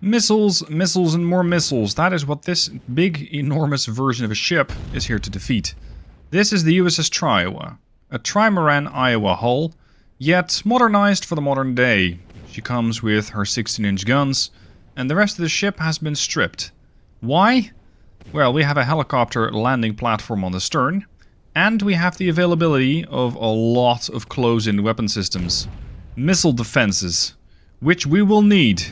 Missiles, missiles, and more missiles. That is what this big, enormous version of a ship is here to defeat. This is the USS Tria, a trimaran Iowa hull, yet modernized for the modern day. She comes with her 16-inch guns, and the rest of the ship has been stripped. Why? Well, we have a helicopter landing platform on the stern, and we have the availability of a lot of close-in weapon systems. Missile defenses, which we will need,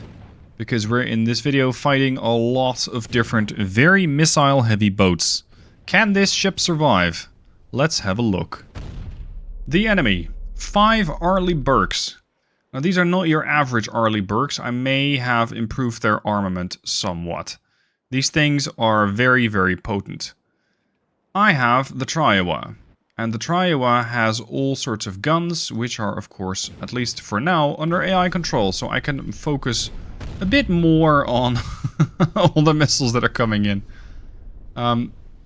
because we're in this video fighting a lot of different, very missile-heavy boats. Can this ship survive? Let's have a look. The enemy. 5 Arleigh Burkes. Now these are not your average Arleigh Burkes. I may have improved their armament somewhat. These things are very, very potent. I have the Tria, and the Tria has all sorts of guns, which are of course, at least for now, under AI control, so I can focus a bit more on all the missiles that are coming in.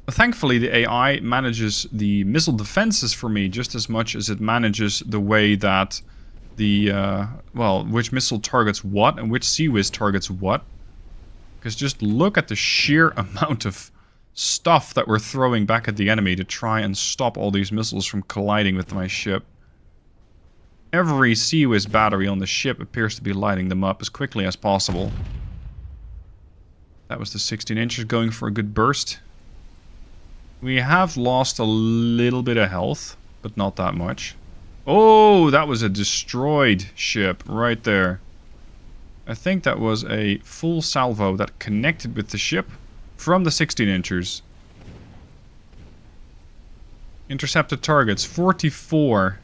Thankfully the AI manages the missile defenses for me just as much as it manages the way that the, well, which missile targets what and which CIWS targets what. Because just look at the sheer amount of stuff that we're throwing back at the enemy to try and stop all these missiles from colliding with my ship. Every CIWS battery on the ship appears to be lighting them up as quickly as possible. That was the 16 inches going for a good burst. We have lost a little bit of health, but not that much. Oh, that was a destroyed ship right there. I think that was a full salvo that connected with the ship from the 16 inchers. Intercepted targets, 44.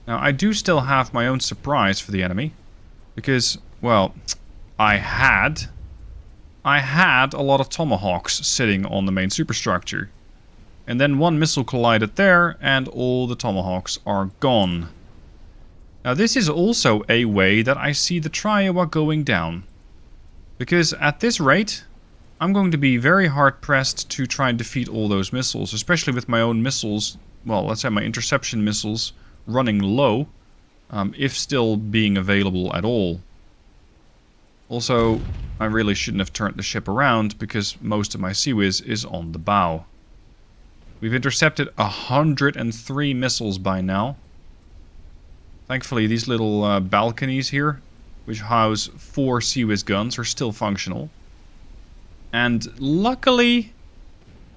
Now, I do still have my own surprise for the enemy. Because, well, I had a lot of Tomahawks sitting on the main superstructure. And then one missile collided there, and all the Tomahawks are gone. Now this is also a way that I see the Tria going down. Because at this rate, I'm going to be very hard pressed to try and defeat all those missiles. Especially with my own missiles, well, let's say my interception missiles running low. If still being available at all. Also, I really shouldn't have turned the ship around because most of my CIWS is on the bow. We've intercepted 103 missiles by now. Thankfully, these little balconies here, which house 4 CIWS guns, are still functional. And luckily,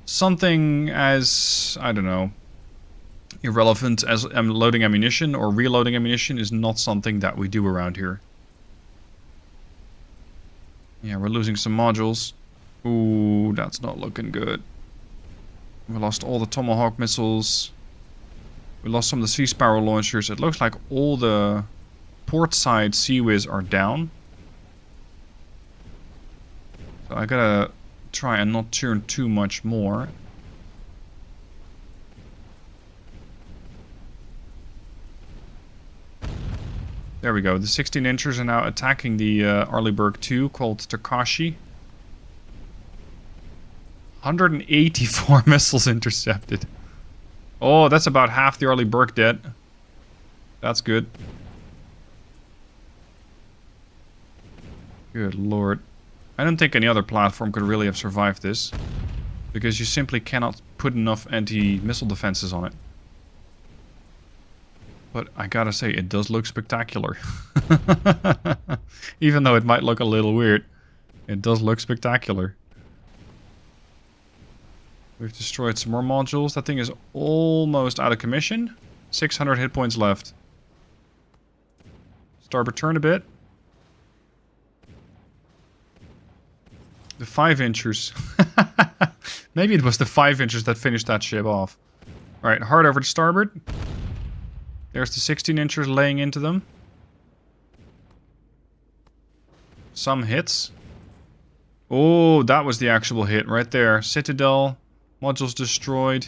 something as, I don't know, irrelevant as loading ammunition or reloading ammunition is not something that we do around here. Yeah, we're losing some modules. Ooh, that's not looking good. We lost all the Tomahawk missiles. We lost some of the Sea Sparrow launchers. It looks like all the port side CIWS are down. So I gotta try and not turn too much more. There we go. The 16 inchers are now attacking the Arleigh Burke 2 called Takashi. 184 missiles intercepted. Oh, that's about half the Arleigh Burke dead. That's good. Good lord. I don't think any other platform could really have survived this. Because you simply cannot put enough anti-missile defenses on it. But I gotta say, it does look spectacular. Even though it might look a little weird. It does look spectacular. We've destroyed some more modules. That thing is almost out of commission. 600 hit points left. Starboard turn a bit. The 5 inchers. Maybe it was the 5 inchers that finished that ship off. Alright, hard over to starboard. There's the 16 inchers laying into them. Some hits. Oh, that was the actual hit right there. Citadel. Modules destroyed.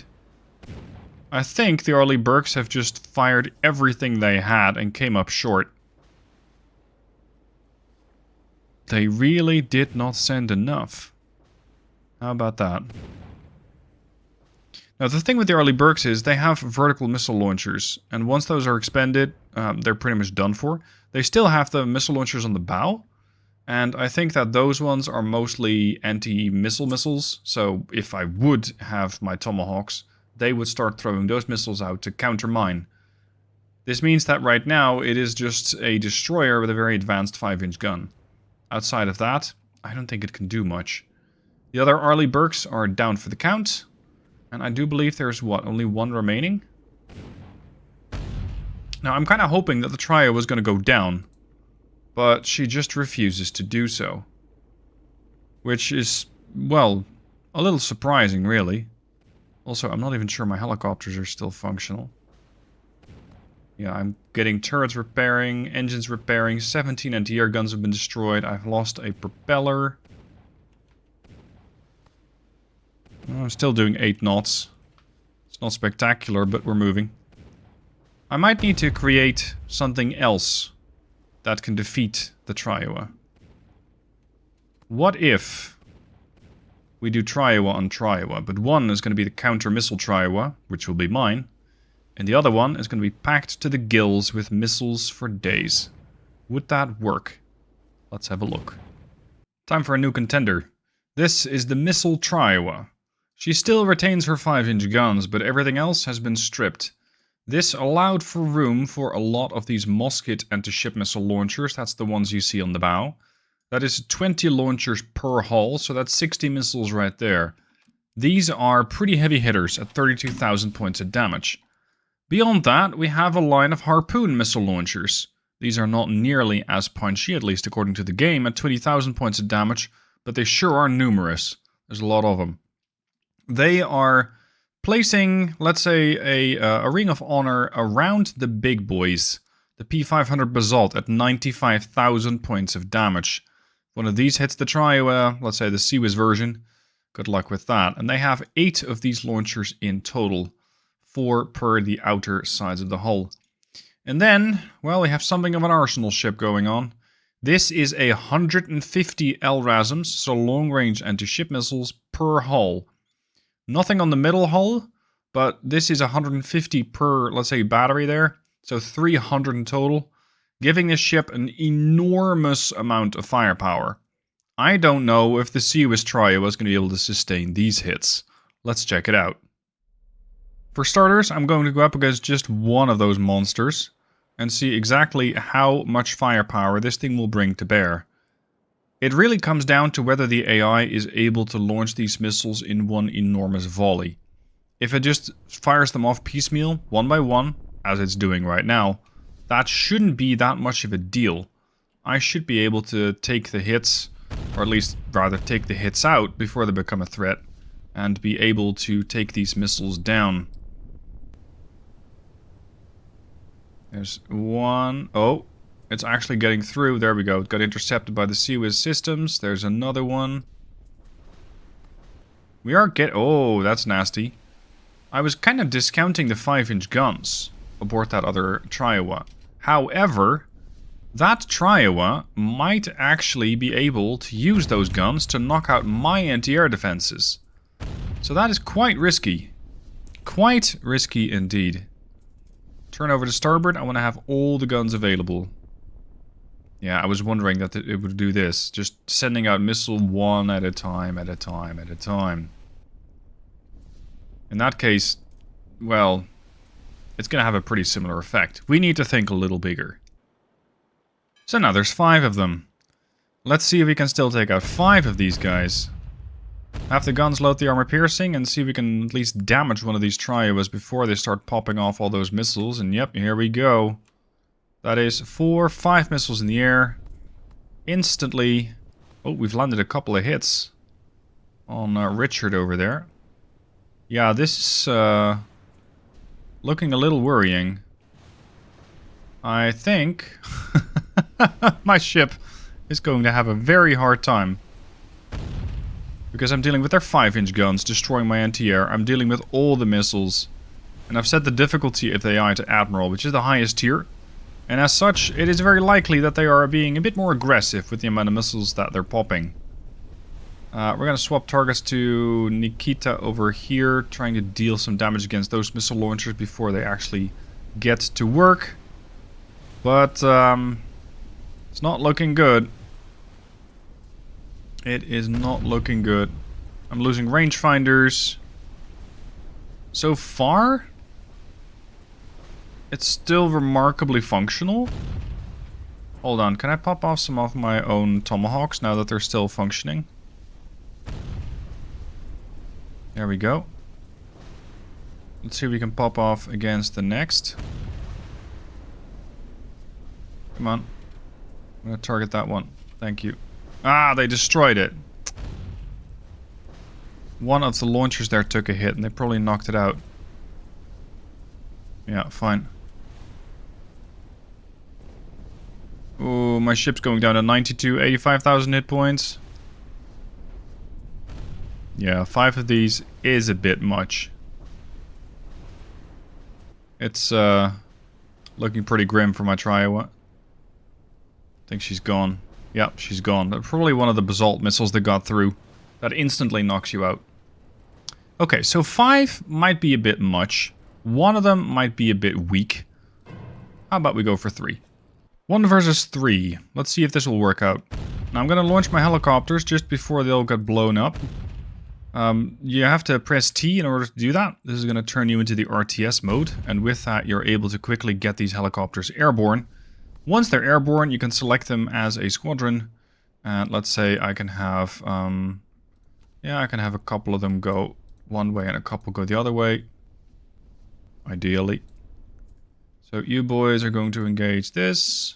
I think the Arleigh Burkes have just fired everything they had and came up short. They really did not send enough. How about that? Now the thing with the Arleigh Burkes is they have vertical missile launchers. And once those are expended, they're pretty much done for. They still have the missile launchers on the bow. And I think that those ones are mostly anti-missile missiles. So if I would have my Tomahawks, they would start throwing those missiles out to counter mine. This means that right now it is just a destroyer with a very advanced 5-inch gun. Outside of that, I don't think it can do much. The other Arleigh Burkes are down for the count. And I do believe there's, what, only one remaining? Now, I'm kind of hoping that the Tria was going to go down. But she just refuses to do so. Which is, well, a little surprising, really. Also, I'm not even sure my helicopters are still functional. Yeah, I'm getting turrets repairing, engines repairing, 17 anti-air guns have been destroyed. I've lost a propeller. I'm still doing 8 knots. It's not spectacular, but we're moving. I might need to create something else that can defeat the Tria. What if we do Tria on Tria, but one is going to be the counter-missile Tria, which will be mine, and the other one is going to be packed to the gills with missiles for days. Would that work? Let's have a look. Time for a new contender. This is the Missile Tria. She still retains her 5-inch guns, but everything else has been stripped. This allowed for room for a lot of these Mosquet anti-ship missile launchers. That's the ones you see on the bow. That is 20 launchers per hull, so that's 60 missiles right there. These are pretty heavy hitters at 32,000 points of damage. Beyond that, we have a line of Harpoon missile launchers. These are not nearly as punchy, at least according to the game, at 20,000 points of damage, but they sure are numerous. There's a lot of them. They are placing, let's say, a ring of honor around the big boys. The P500 Basalt at 95,000 points of damage. One of these hits the Tria, let's say the Seawiz version. Good luck with that. And they have 8 of these launchers in total. 4 per the outer sides of the hull. And then, well, we have something of an arsenal ship going on. This is 150 LRASMs, so long-range anti-ship missiles, per hull. Nothing on the middle hull, but this is 150 per, let's say, battery there. So 300 in total, giving this ship an enormous amount of firepower. I don't know if the Seawiz Tria was going to be able to sustain these hits. Let's check it out. For starters, I'm going to go up against just one of those monsters and see exactly how much firepower this thing will bring to bear. It really comes down to whether the AI is able to launch these missiles in one enormous volley. If it just fires them off piecemeal, one by one, as it's doing right now, that shouldn't be that much of a deal. I should be able to take the hits, or at least rather take the hits out before they become a threat, and be able to take these missiles down. There's one. Oh, it's actually getting through. There we go. It got intercepted by the Seawiz systems. There's another one. We are oh, that's nasty. I was kind of discounting the 5-inch guns aboard that other Tria. However, that Tria might actually be able to use those guns to knock out my anti-air defenses. So that is quite risky. Quite risky indeed. Turn over to starboard. I want to have all the guns available. Yeah, I was wondering that it would do this. Just sending out missile one at a time, at a time, at a time. In that case, well, it's going to have a pretty similar effect. We need to think a little bigger. So now there's 5 of them. Let's see if we can still take out 5 of these guys. Have the guns load the armor piercing and see if we can at least damage one of these Trias before they start popping off all those missiles. And yep, here we go. That is 5 missiles in the air. Instantly. Oh, we've landed a couple of hits on Richard over there. Yeah, this is looking a little worrying. I think my ship is going to have a very hard time. Because I'm dealing with their 5-inch guns, destroying my anti-air. I'm dealing with all the missiles. And I've set the difficulty of the AI to Admiral, which is the highest tier. And as such, it is very likely that they are being a bit more aggressive with the amount of missiles that they're popping. We're going to swap targets to Nikita over here, trying to deal some damage against those missile launchers before they actually get to work. But it's not looking good. It is not looking good. I'm losing rangefinders. So far, it's still remarkably functional. Hold on, can I pop off some of my own tomahawks now that they're still functioning? There we go. Let's see if we can pop off against the next. Come on. I'm gonna target that one. Thank you. Ah, they destroyed it. One of the launchers there took a hit and they probably knocked it out. Yeah, fine. Oh, my ship's going down to 92, 85,000 hit points. Yeah, 5 of these is a bit much. It's looking pretty grim for my Tria. I think she's gone. Yep, she's gone. Probably one of the basalt missiles that got through. That instantly knocks you out. Okay, so 5 might be a bit much. One of them might be a bit weak. How about we go for 3? 1 versus 3. Let's see if this will work out. Now I'm going to launch my helicopters just before they all get blown up. You have to press T in order to do that. This is going to turn you into the RTS mode. And with that, you're able to quickly get these helicopters airborne. Once they're airborne, you can select them as a squadron. And let's say I can have... yeah, I can have a couple of them go one way and a couple go the other way. Ideally. So you boys are going to engage this.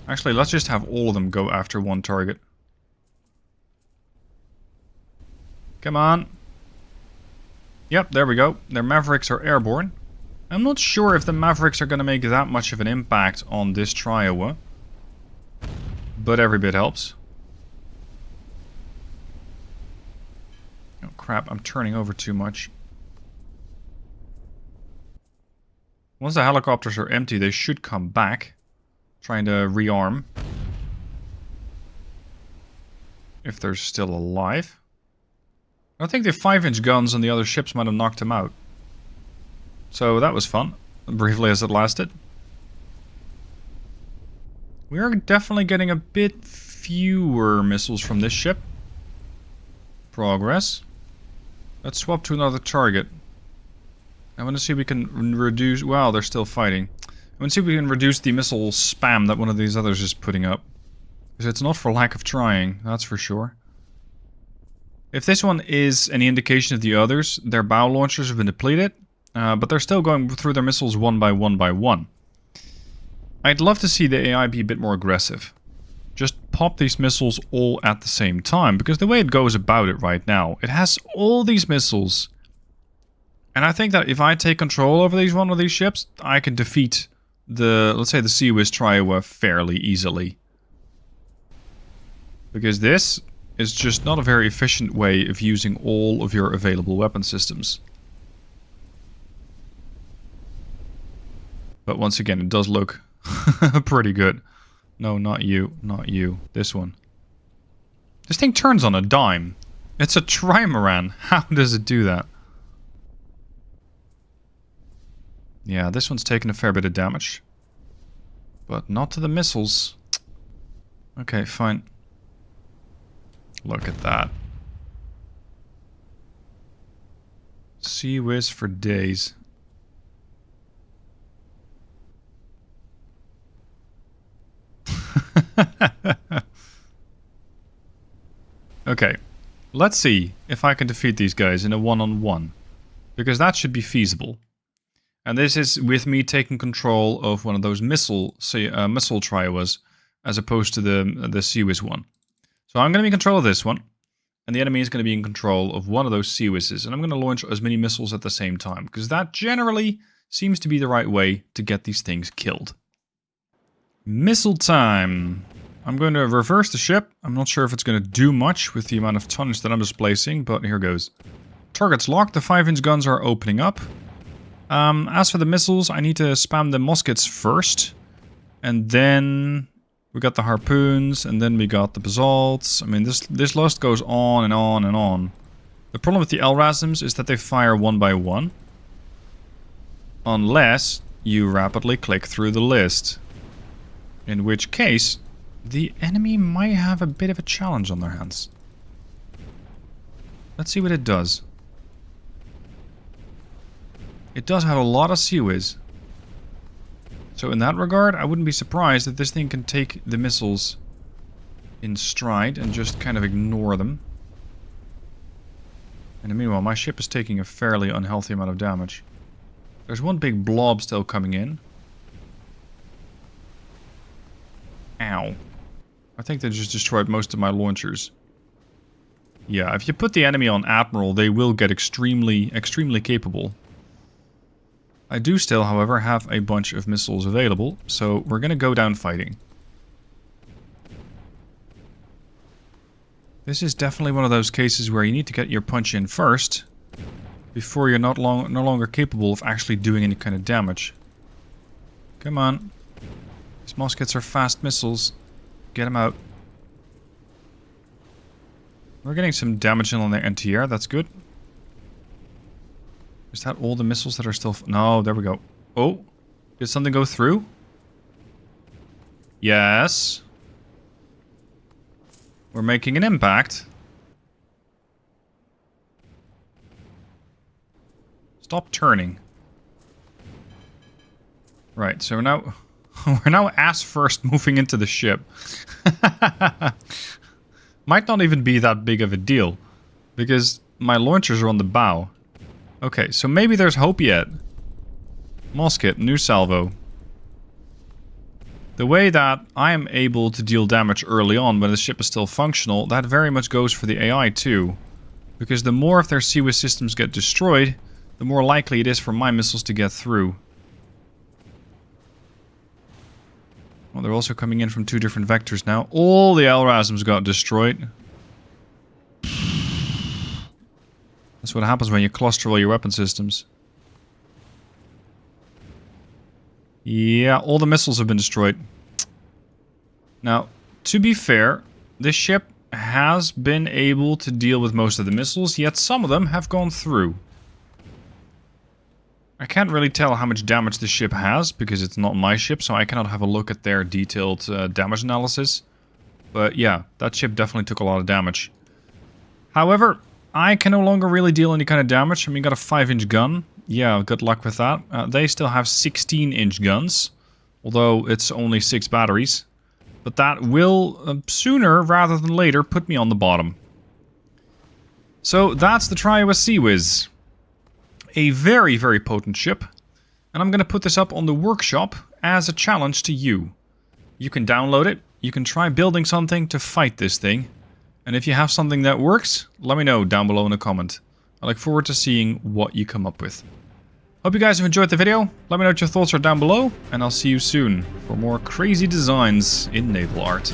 Actually, let's just have all of them go after one target. Come on. Yep, there we go. Their Mavericks are airborne. I'm not sure if the Mavericks are going to make that much of an impact on this Tria, but every bit helps. Oh crap, I'm turning over too much. Once the helicopters are empty, they should come back. Trying to rearm. If they're still alive. I think the 5-inch guns on the other ships might have knocked them out. So that was fun, briefly as it lasted. We are definitely getting a bit fewer missiles from this ship. Progress. Let's swap to another target. I want to see if we can reduce... Wow, they're still fighting. I want to see if we can reduce the missile spam that one of these others is putting up. Because it's not for lack of trying, that's for sure. If this one is any indication of the others, their bow launchers have been depleted. But they're still going through their missiles one by one. I'd love to see the AI be a bit more aggressive. Just pop these missiles all at the same time. Because the way it goes about it right now, it has all these missiles. And I think that if I take control over one of these ships, I can defeat the, let's say, the Sea-Wiz Tria fairly easily. Because this is just not a very efficient way of using all of your available weapon systems. But once again, it does look pretty good. No, not you. Not you. This one. This thing turns on a dime. It's a trimaran. How does it do that? Yeah, this one's taken a fair bit of damage. But not to the missiles. Okay, fine. Look at that. Sea-Wiz for days. Okay, let's see if I can defeat these guys in a one-on-one. Because that should be feasible. And this is with me taking control of one of those missile Trias as opposed to the Sea-Wiz one. So I'm going to be in control of this one. And the enemy is going to be in control of one of those Sea-Wizes. And I'm going to launch as many missiles at the same time. Because that generally seems to be the right way to get these things killed. Missile time. I'm going to reverse the ship. I'm not sure if it's going to do much with the amount of tonnage that I'm displacing, but here goes. Target's locked. The 5-inch guns are opening up. As for the missiles, I need to spam the muskets first. And then we got the harpoons, and then we got the basalts. I mean, this list goes on and on and on. The problem with the LRASMs is that they fire one by one. Unless you rapidly click through the list. In which case, The enemy might have a bit of a challenge on their hands. Let's see what it does. It does have a lot of sea whiz. So in that regard, I wouldn't be surprised if this thing can take the missiles in stride and just kind of ignore them. And meanwhile, my ship is taking a fairly unhealthy amount of damage. There's one big blob still coming in. Ow. I think they just destroyed most of my launchers. Yeah, if you put the enemy on Admiral, they will get extremely capable. I do still, however, have a bunch of missiles available, so we're going to go down fighting. This is definitely one of those cases where you need to get your punch in first, before you're no longer capable of actually doing any kind of damage. Come on. These muskets are fast missiles. Get them out. We're getting some damage in on their anti-air, that's good. Is that all the missiles that are still... No, there we go. Oh, did something go through? Yes. We're making an impact. Stop turning. Right, so now... we're now ass first moving into the ship. Might not even be that big of a deal, because my launchers are on the bow. Okay, so maybe there's hope yet. Musket, new salvo. The way that I am able to deal damage early on when the ship is still functional, that very much goes for the AI too. Because the more of their CWIS systems get destroyed, the more likely it is for my missiles to get through. Well, they're also coming in from two different vectors now. All the LRASMs got destroyed. That's what happens when you cluster all your weapon systems. Yeah, all the missiles have been destroyed. Now, to be fair, this ship has been able to deal with most of the missiles, yet some of them have gone through. I can't really tell how much damage this ship has, because it's not my ship, so I cannot have a look at their detailed damage analysis. But yeah, that ship definitely took a lot of damage. However, I can no longer really deal any kind of damage. I mean, got a 5-inch gun. Yeah, good luck with that. They still have 16-inch guns, although it's only 6 batteries. But that will, sooner rather than later, put me on the bottom. So that's the Tria with CWIS. A very, very potent ship. And I'm going to put this up on the workshop as a challenge to you. You can download it. You can try building something to fight this thing. And if you have something that works, let me know down below in a comment. I look forward to seeing what you come up with. Hope you guys have enjoyed the video. Let me know what your thoughts are down below. And I'll see you soon for more crazy designs in NavalArt.